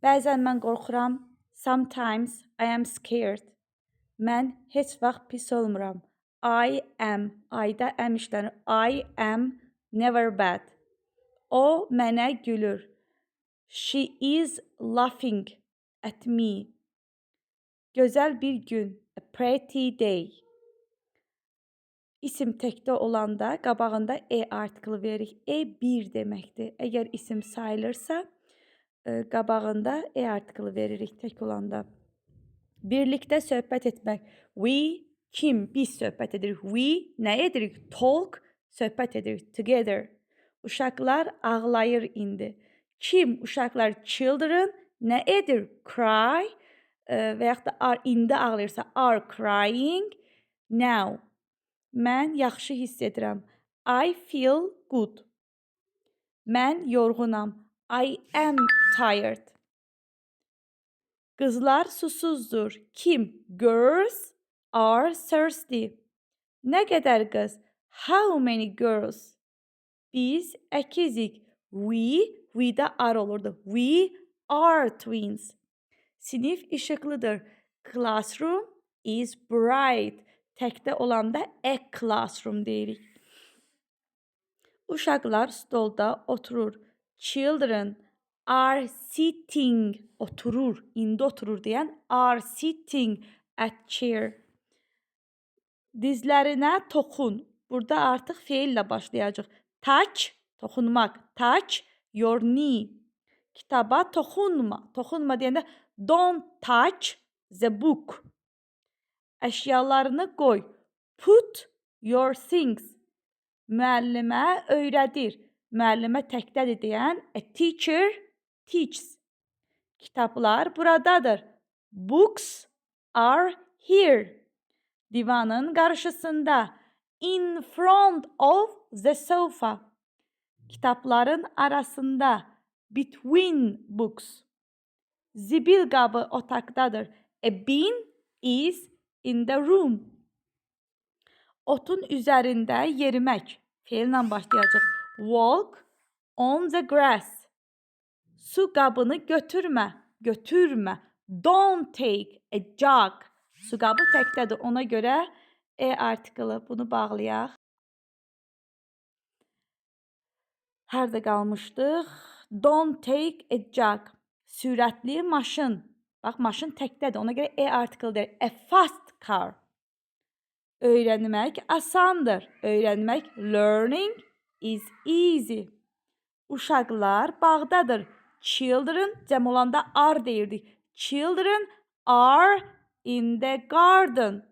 Bəzən mən qorxuram. Sometimes I am scared. Mən heç vaxt pis olmuram. I am. Ayda am işlənir. I am never bad. O mənə gülür. She is laughing at me. Gözəl bir gün. A pretty day. İsim təkdə olanda qabağında artiklı veririk. Bir deməkdir. Əgər isim sayılırsa, qabağında artiklı veririk tək olanda. Birlikdə söhbət etmək. We, kim? Biz söhbət edirik. We, nə edirik? Talk, söhbət edirik. Together. Uşaqlar ağlayır indi. Kim? Uşaqlar children nə edir? Cry və yaxud da indi ağlayırsa are crying. Now. Mən yaxşı hiss edirəm. I feel good. Mən yorğunam. I am tired. Qızlar susuzdur. Kim? Girls are thirsty. Nə qədər qız? How many girls? Biz əkizik. We-də are olurdu. We are twins. Sinif işıqlıdır. Classroom is bright. Təkdə olanda a classroom deyirik. Uşaqlar stolda oturur. Children are sitting. Oturur. İndi oturur deyən are sitting at chair. Dizlərinə toxun. Burada artıq feillə başlayacaq. Touch, toxunmaq. Touch your knee. Kitaba toxunma. Toxunma deyəndə don't touch the book. Əşyalarını qoy. Put your things. Müəllimə öyrədir. Müəllimə təkdədir deyən a teacher teaches. Kitablar buradadır. Books are here. Divanın qarşısında. In front of the sofa. Kitabların arasında. Between books. Zibil qabı otaqdadır. A bin is in the room. Otun üzərində yerimək. Feillə başlayacaq. Walk on the grass. Su qabını götürmə. Götürmə. Don't take a jug. Su qabı təkdədir. Ona görə artiklı. Bunu bağlayaq. Harda qalmışdıq? Don't take a jug. Sürətli maşın. Bax, maşın təkdədir. Ona görə artiklıdır. A fast car. Öyrənmək asandır. Öyrənmək learning is easy. Uşaqlar bağdadır. Children cəm olanda are deyirdik. Children are in the garden.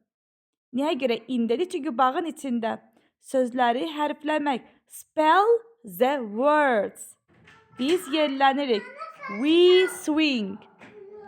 Niyə görə in dedik? Çünki bağın içində. Sözləri hərfləmək. Spell the words. Biz yerlənirik. We swing.